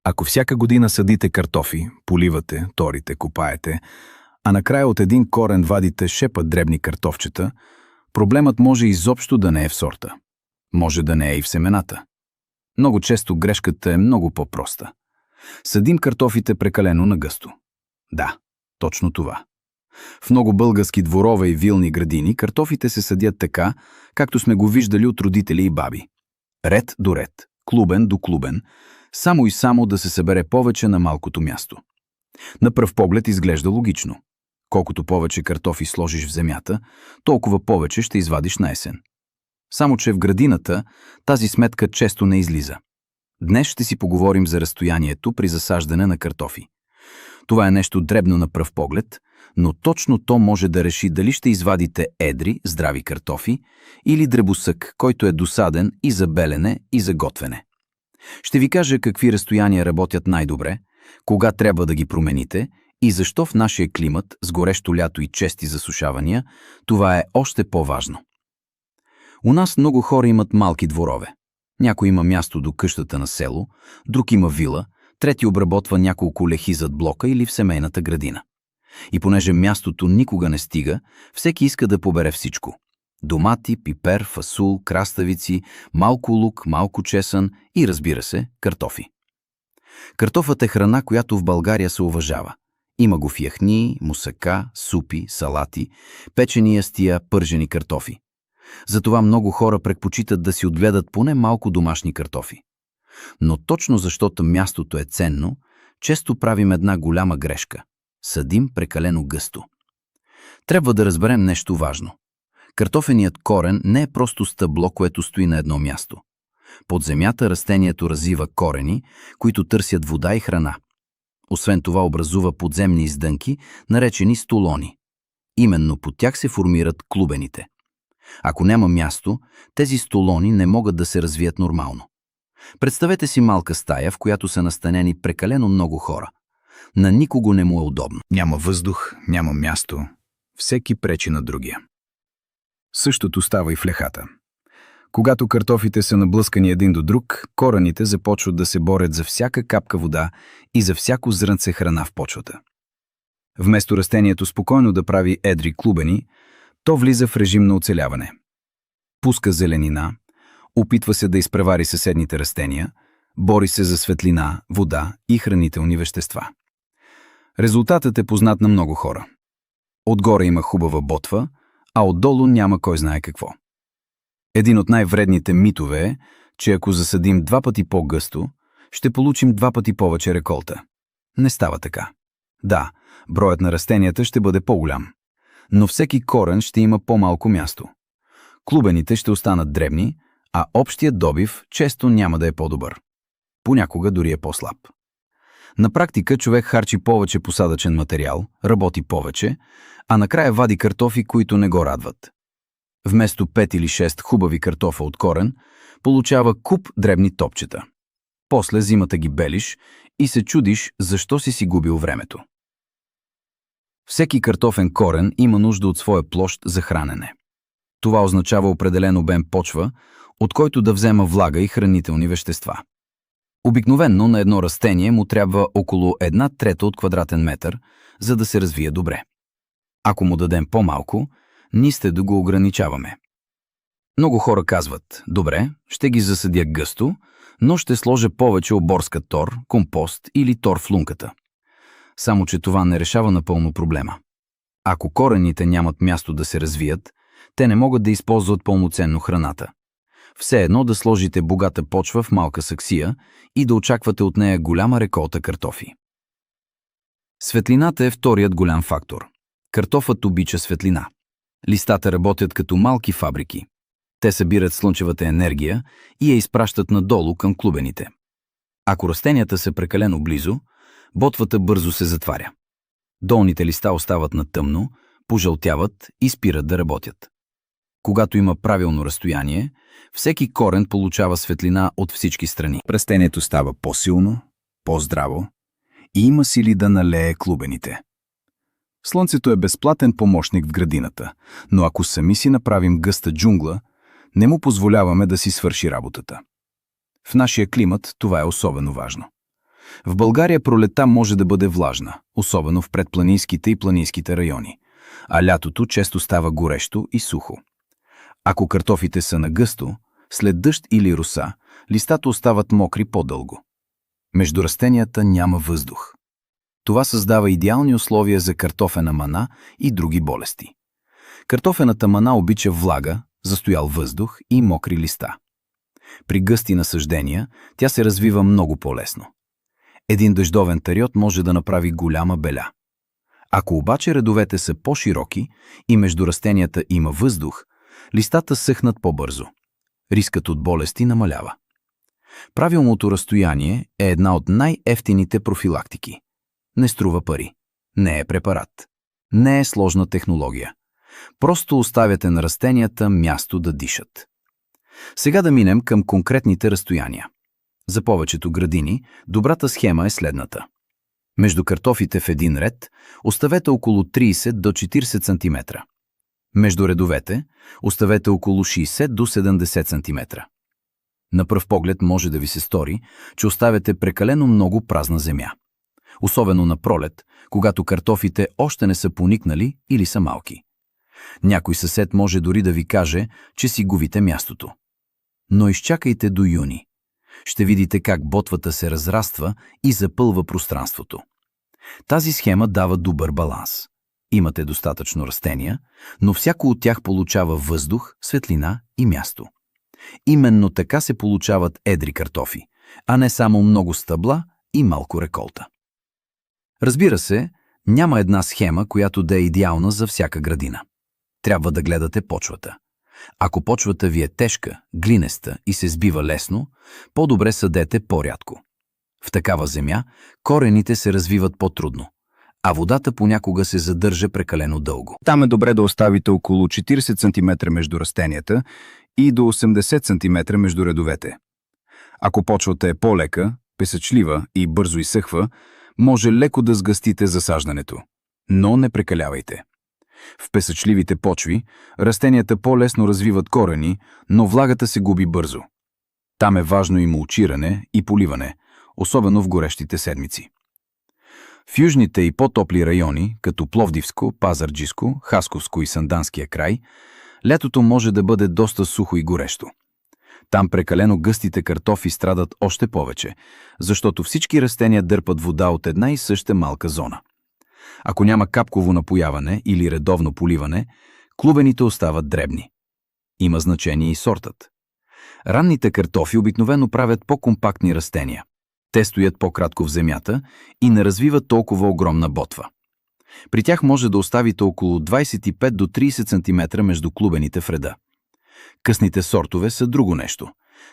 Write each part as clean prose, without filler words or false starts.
Ако всяка година садите картофи, поливате, торите, копаете, а накрая от един корен вадите шепа дребни картофчета, проблемът може изобщо да не е в сорта. Може да не е и в семената. Много често грешката е много по-проста. Садим картофите прекалено нагъсто. Да, точно това. В много български дворове и вилни градини картофите се съдят така, както сме го виждали от родители и баби. Ред до ред, клубен до клубен, само и само да се събере повече на малкото място. На пръв поглед изглежда логично. Колкото повече картофи сложиш в земята, толкова повече ще извадиш на есен. Само че в градината тази сметка често не излиза. Днес ще си поговорим за разстоянието при засаждане на картофи. Това е нещо дребно на пръв поглед, но точно то може да реши дали ще извадите едри, здрави картофи или дребосък, който е досаден и за белене, и за готвене. Ще ви кажа какви разстояния работят най-добре, кога трябва да ги промените и защо в нашия климат, с горещо лято и чести засушавания, това е още по-важно. У нас много хора имат малки дворове. Някой има място до къщата на село, друг има вила, трети обработва няколко лехи зад блока или в семейната градина. И понеже мястото никога не стига, всеки иска да побере всичко. Домати, пипер, фасул, краставици, малко лук, малко чесън и, разбира се, картофи. Картофът е храна, която в България се уважава. Има го в яхни, мусака, супи, салати, печени ястия, пържени картофи. Затова много хора предпочитат да си отгледат поне малко домашни картофи. Но точно защото мястото е ценно, често правим една голяма грешка – садим прекалено гъсто. Трябва да разберем нещо важно. Картофеният корен не е просто стъбло, което стои на едно място. Под земята растението развива корени, които търсят вода и храна. Освен това образува подземни издънки, наречени столони. Именно под тях се формират клубените. Ако няма място, тези столони не могат да се развият нормално. Представете си малка стая, в която са настанени прекалено много хора. На никого не му е удобно. Няма въздух, няма място. Всеки пречи на другия. Същото става и в лехата. Когато картофите са наблъскани един до друг, корените започват да се борят за всяка капка вода и за всяко зрънце храна в почвата. Вместо растението спокойно да прави едри клубени, то влиза в режим на оцеляване. Пуска зеленина, опитва се да изпревари съседните растения, бори се за светлина, вода и хранителни вещества. Резултатът е познат на много хора. Отгоре има хубава ботва, а отдолу няма кой знае какво. Един от най-вредните митове е, че ако засадим 2 пъти по-гъсто, ще получим 2 пъти повече реколта. Не става така. Да, броят на растенията ще бъде по-голям, но всеки корен ще има по-малко място. Клубените ще останат дребни, а общият добив често няма да е по-добър. Понякога дори е по-слаб. На практика човек харчи повече посадъчен материал, работи повече, а накрая вади картофи, които не го радват. Вместо 5 или 6 хубави картофа от корен, получава куп дребни топчета. После зимата ги белиш и се чудиш защо си губил времето. Всеки картофен корен има нужда от своя площ за хранене. Това означава определен обем почва, от който да взема влага и хранителни вещества. Обикновенно на едно растение му трябва около 1/3 от квадратен метър, за да се развие добре. Ако му дадем по-малко, нищо да го ограничаваме. Много хора казват: добре, ще ги засадя гъсто, но ще сложа повече оборска тор, компост или тор в лунката. Само че това не решава напълно проблема. Ако корените нямат място да се развият, те не могат да използват пълноценно храната. Все едно да сложите богата почва в малка саксия и да очаквате от нея голяма реколта картофи. Светлината е вторият голям фактор. Картофът обича светлина. Листата работят като малки фабрики. Те събират слънчевата енергия и я изпращат надолу към клубените. Ако растенията са прекалено близо, ботвата бързо се затваря. Долните листа остават на тъмно, пожълтяват и спират да работят. Когато има правилно разстояние, всеки корен получава светлина от всички страни. Растението става по-силно, по-здраво и има сили да налее клубените. Слънцето е безплатен помощник в градината, но ако сами си направим гъста джунгла, не му позволяваме да си свърши работата. В нашия климат това е особено важно. В България пролетта може да бъде влажна, особено в предпланинските и планинските райони, а лятото често става горещо и сухо. Ако картофите са на гъсто, след дъжд или роса, листата остават мокри по-дълго. Между растенията няма въздух. Това създава идеални условия за картофена мана и други болести. Картофената мана обича влага, застоял въздух и мокри листа. При гъсти насаждения тя се развива много по-лесно. Един дъждовен период може да направи голяма беля. Ако обаче редовете са по-широки и между растенията има въздух, листата съхнат по-бързо. Рискът от болести намалява. Правилното разстояние е една от най-евтините профилактики. Не струва пари. Не е препарат. Не е сложна технология. Просто оставяте на растенията място да дишат. Сега да минем към конкретните разстояния. За повечето градини добрата схема е следната. Между картофите в един ред оставете около 30 до 40 см. Между редовете оставете около 60 до 70 см. На пръв поглед може да ви се стори, че оставяте прекалено много празна земя. Особено на пролет, когато картофите още не са поникнали или са малки. Някой съсед може дори да ви каже, че си губите мястото. Но изчакайте до юни. Ще видите как ботвата се разраства и запълва пространството. Тази схема дава добър баланс. Имате достатъчно растения, но всяко от тях получава въздух, светлина и място. Именно така се получават едри картофи, а не само много стъбла и малко реколта. Разбира се, няма една схема, която да е идеална за всяка градина. Трябва да гледате почвата. Ако почвата ви е тежка, глинеста и се сбива лесно, по-добре садете по-рядко. В такава земя корените се развиват по-трудно, а водата понякога се задържа прекалено дълго. Там е добре да оставите около 40 см между растенията и до 80 см между редовете. Ако почвата е по-лека, песъчлива и бързо изсъхва, може леко да сгъстите засаждането, но не прекалявайте. В песъчливите почви растенията по-лесно развиват корени, но влагата се губи бързо. Там е важно и мулчиране и поливане, особено в горещите седмици. В южните и по-топли райони, като Пловдивско, Пазарджиско, Хасковско и Санданския край, лятото може да бъде доста сухо и горещо. Там прекалено гъстите картофи страдат още повече, защото всички растения дърпат вода от една и съща малка зона. Ако няма капково напояване или редовно поливане, клубените остават дребни. Има значение и сортът. Ранните картофи обикновено правят по-компактни растения. Те стоят по-кратко в земята и не развиват толкова огромна ботва. При тях може да оставите около 25 до 30 см между клубените в реда. Късните сортове са друго нещо.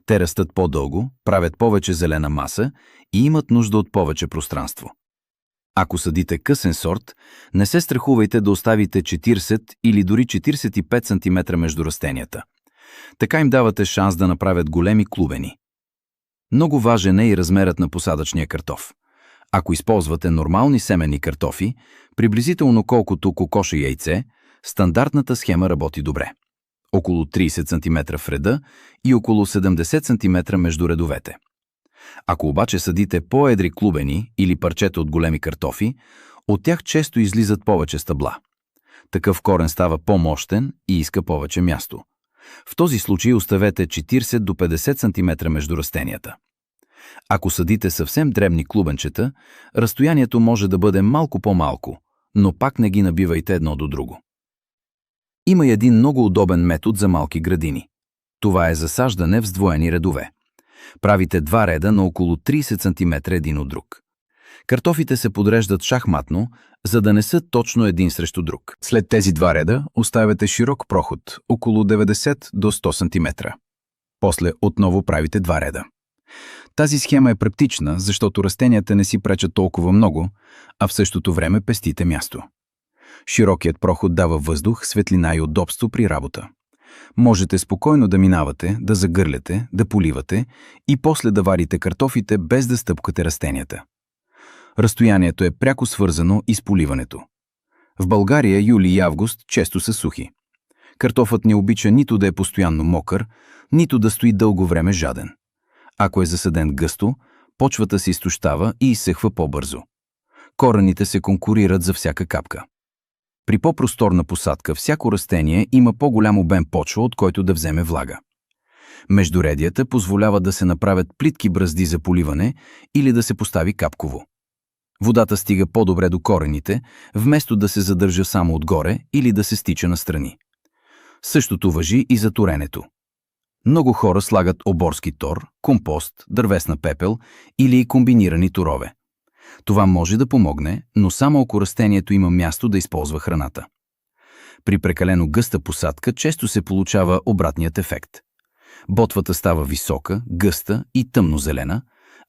Те растат по-дълго, правят повече зелена маса и имат нужда от повече пространство. Ако съдите късен сорт, не се страхувайте да оставите 40 или дори 45 см между растенията. Така им давате шанс да направят големи клубени. Много важен е и размерът на посадъчния картоф. Ако използвате нормални семенни картофи, приблизително колкото кокоше яйце, стандартната схема работи добре. Около 30 см в реда и около 70 см между редовете. Ако обаче съдите по-едри клубени или парчета от големи картофи, от тях често излизат повече стъбла. Такъв корен става по-мощен и иска повече място. В този случай оставете 40 до 50 см между растенията. Ако съдите съвсем дребни клубенчета, разстоянието може да бъде малко по-малко, но пак не ги набивайте едно до друго. Има един много удобен метод за малки градини. Това е засаждане в сдвоени редове. Правите два реда на около 30 см един от друг. Картофите се подреждат шахматно, за да не са точно един срещу друг. След тези два реда оставяте широк проход, около 90 до 100 см. После отново правите два реда. Тази схема е практична, защото растенията не си пречат толкова много, а в същото време пестите място. Широкият проход дава въздух, светлина и удобство при работа. Можете спокойно да минавате, да загърляте, да поливате и после да варите картофите без да стъпкате растенията. Разстоянието е пряко свързано и с поливането. В България юли и август често са сухи. Картофът не обича нито да е постоянно мокър, нито да стои дълго време жаден. Ако е засаден гъсто, почвата се изтощава и изсъхва по-бързо. Корените се конкурират за всяка капка. При по-просторна посадка всяко растение има по-голям обем почва, от който да вземе влага. Междуредията позволяват да се направят плитки бръзди за поливане или да се постави капково. Водата стига по-добре до корените, вместо да се задържа само отгоре или да се стича настрани. Същото важи и за торенето. Много хора слагат оборски тор, компост, дървесна пепел или и комбинирани торове. Това може да помогне, но само ако растението има място да използва храната. При прекалено гъста посадка често се получава обратният ефект. Ботвата става висока, гъста и тъмнозелена,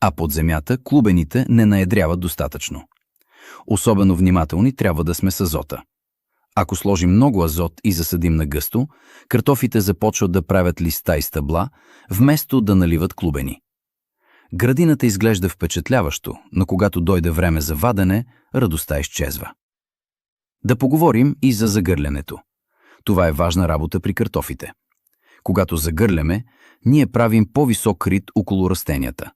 а под земята клубените не наедряват достатъчно. Особено внимателни трябва да сме с азота. Ако сложим много азот и засадим на гъсто, картофите започват да правят листа и стъбла, вместо да наливат клубени. Градината изглежда впечатляващо, но когато дойде време за вадене, радостта изчезва. Да поговорим и за загърлянето. Това е важна работа при картофите. Когато загърляме, ние правим по-висок рит около растенията.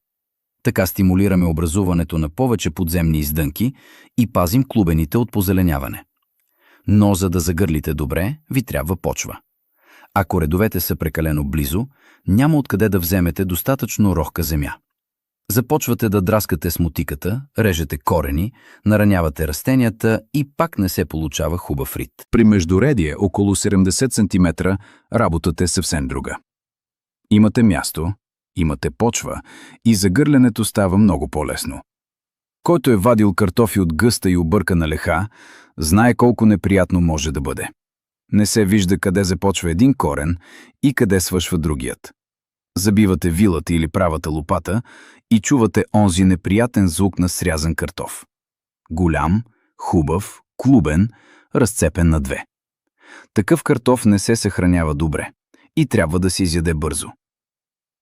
Така стимулираме образуването на повече подземни издънки и пазим клубените от позеленяване. Но за да загърлите добре, ви трябва почва. Ако редовете са прекалено близо, няма откъде да вземете достатъчно рохка земя. Започвате да драскате с мотиката, режете корени, наранявате растенията и пак не се получава хубав рит. При междуредие около 70 см работата е съвсем друга. Имате място, имате почва и загърлянето става много по-лесно. Който е вадил картофи от гъста и объркана леха, знае колко неприятно може да бъде. Не се вижда къде започва един корен и къде свършва другият. Забивате вилата или правата лопата и чувате онзи неприятен звук на срязан картоф. Голям, хубав, клубен, разцепен на две. Такъв картоф не се съхранява добре и трябва да се изяде бързо.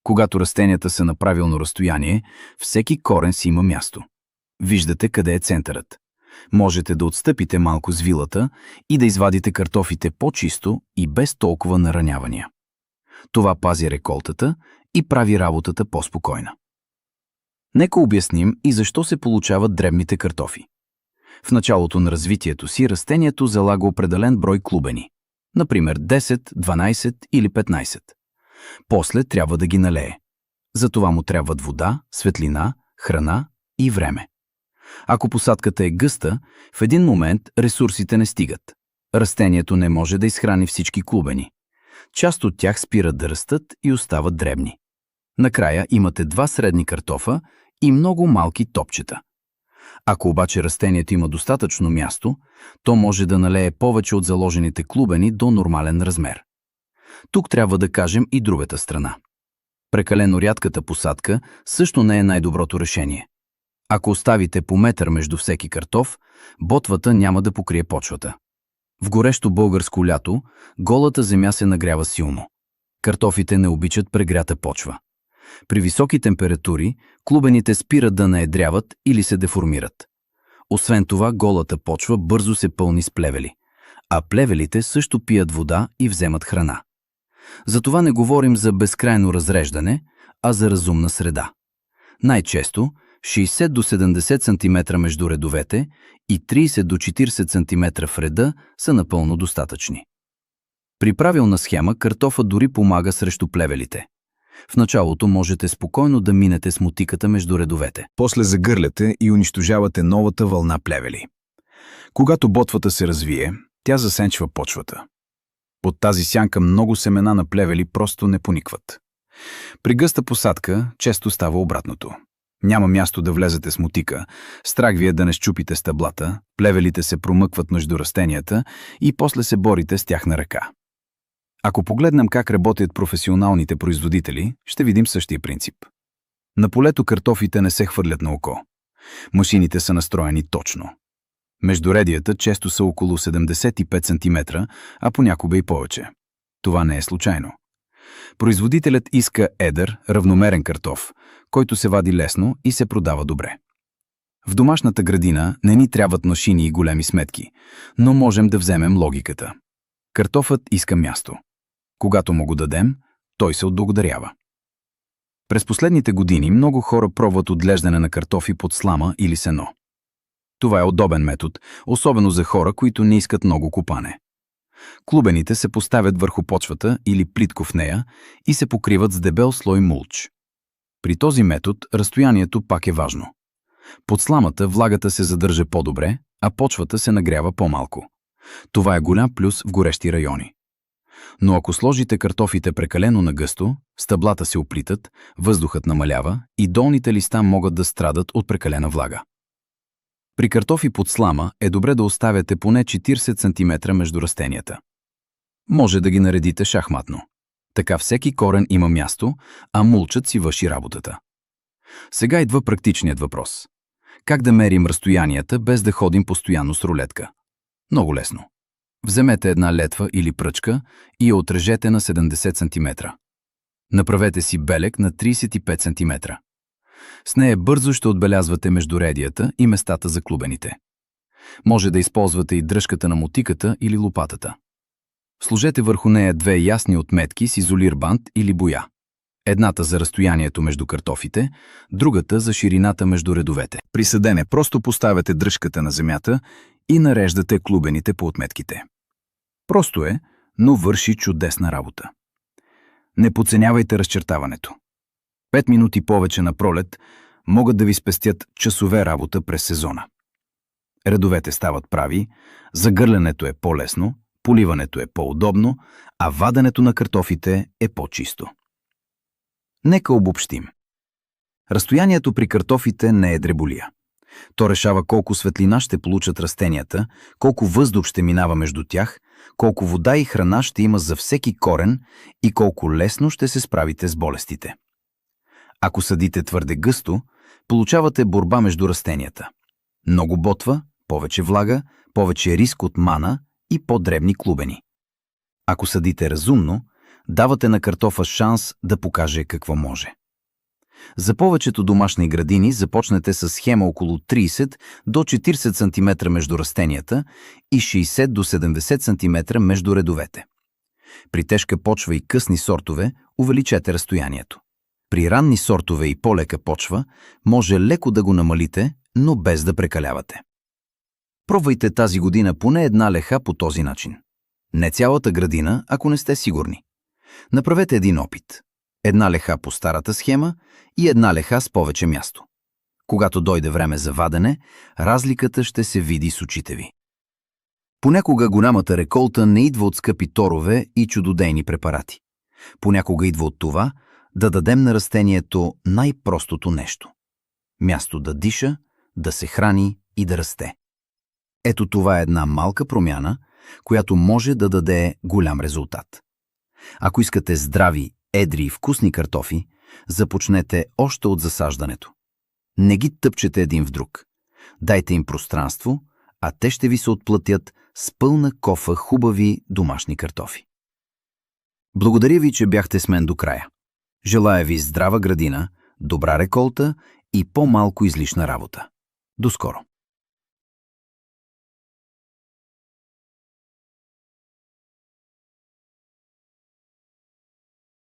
Когато растенията са на правилно разстояние, всеки корен си има място. Виждате къде е центърът. Можете да отстъпите малко с вилата и да извадите картофите по-чисто и без толкова наранявания. Това пази реколтата и прави работата по-спокойна. Нека обясним и защо се получават дребните картофи. В началото на развитието си растението залага определен брой клубени, например 10, 12 или 15. После трябва да ги налее. Затова му трябват вода, светлина, храна и време. Ако посадката е гъста, в един момент ресурсите не стигат. Растението не може да изхрани всички клубени. Част от тях спират да растат и остават дребни. Накрая имате два средни картофа и много малки топчета. Ако обаче растението има достатъчно място, то може да налее повече от заложените клубени до нормален размер. Тук трябва да кажем и другата страна. Прекалено рядката посадка също не е най-доброто решение. Ако оставите по метър между всеки картоф, ботвата няма да покрие почвата. В горещо българско лято голата земя се нагрява силно. Картофите не обичат прегрята почва. При високи температури клубените спират да наедряват или се деформират. Освен това, голата почва бързо се пълни с плевели, а плевелите също пият вода и вземат храна. Затова не говорим за безкрайно разреждане, а за разумна среда. Най-често 60 до 70 см между редовете и 30 до 40 см в реда са напълно достатъчни. При правилна схема картофа дори помага срещу плевелите. В началото можете спокойно да минете с мотиката между редовете. После загърляте и унищожавате новата вълна плевели. Когато ботвата се развие, тя засенчва почвата. Под тази сянка много семена на плевели просто не поникват. При гъста посадка често става обратното. Няма място да влезете с мотика, страх ви е да не счупите стъблата, плевелите се промъкват между растенията и после се борите с тях на ръка. Ако погледнем как работят професионалните производители, ще видим същия принцип. На полето картофите не се хвърлят на око. Машините са настроени точно. Междуредията често са около 75 см, а понякога и повече. Това не е случайно. Производителят иска едър, равномерен картоф, който се вади лесно и се продава добре. В домашната градина не ни трябват машини и големи сметки, но можем да вземем логиката. Картофът иска място. Когато му го дадем, той се отблагодарява. През последните години много хора пробват отглеждане на картофи под слама или сено. Това е удобен метод, особено за хора, които не искат много копане. Клубените се поставят върху почвата или плитко в нея и се покриват с дебел слой мулч. При този метод разстоянието пак е важно. Под сламата влагата се задържа по-добре, а почвата се нагрява по-малко. Това е голям плюс в горещи райони. Но ако сложите картофите прекалено нагъсто, стъблата се оплитат, въздухът намалява и долните листа могат да страдат от прекалена влага. При картофи под слама е добре да оставяте поне 40 см между растенията. Може да ги наредите шахматно. Така всеки корен има място, а мулчът си върши работата. Сега идва практичният въпрос. Как да мерим разстоянията, без да ходим постоянно с рулетка? Много лесно. Вземете една летва или пръчка и я отрежете на 70 см. Направете си белег на 35 см. С нея бързо ще отбелязвате междуредията и местата за клубените. Може да използвате и дръжката на мотиката или лопатата. Сложете върху нея две ясни отметки с изолир бант или боя. Едната за разстоянието между картофите, другата за ширината между редовете. При съдене просто поставяте дръжката на земята и нареждате клубените по отметките. Просто е, но върши чудесна работа. Не подценявайте разчертаването. 5 минути повече на пролет могат да ви спестят часове работа през сезона. Редовете стават прави, загърлянето е по-лесно, поливането е по-удобно, а ваденето на картофите е по-чисто. Нека обобщим. Разстоянието при картофите не е дреболия. То решава колко светлина ще получат растенията, колко въздух ще минава между тях, колко вода и храна ще има за всеки корен и колко лесно ще се справите с болестите. Ако съдите твърде гъсто, получавате борба между растенията. Много ботва, повече влага, повече риск от мана и по-дребни клубени. Ако съдите разумно, давате на картофа шанс да покаже какво може. За повечето домашни градини започнете с схема около 30 до 40 см между растенията и 60 до 70 см между редовете. При тежка почва и късни сортове увеличете разстоянието. При ранни сортове и по-лека почва може леко да го намалите, но без да прекалявате. Пробвайте тази година поне една леха по този начин. Не цялата градина, ако не сте сигурни. Направете един опит. Една леха по старата схема и една леха с повече място. Когато дойде време за вадене, разликата ще се види с очите ви. Понякога голямата реколта не идва от скъпи торове и чудодейни препарати. Понякога идва от това да дадем на растението най-простото нещо. Място да диша, да се храни и да расте. Ето това е една малка промяна, която може да даде голям резултат. Ако искате здрави, едри и вкусни картофи, започнете още от засаждането. Не ги тъпчете един в друг. Дайте им пространство, а те ще ви се отплатят с пълна кофа хубави домашни картофи. Благодаря ви, че бяхте с мен до края. Желая ви здрава градина, добра реколта и по-малко излишна работа. До скоро!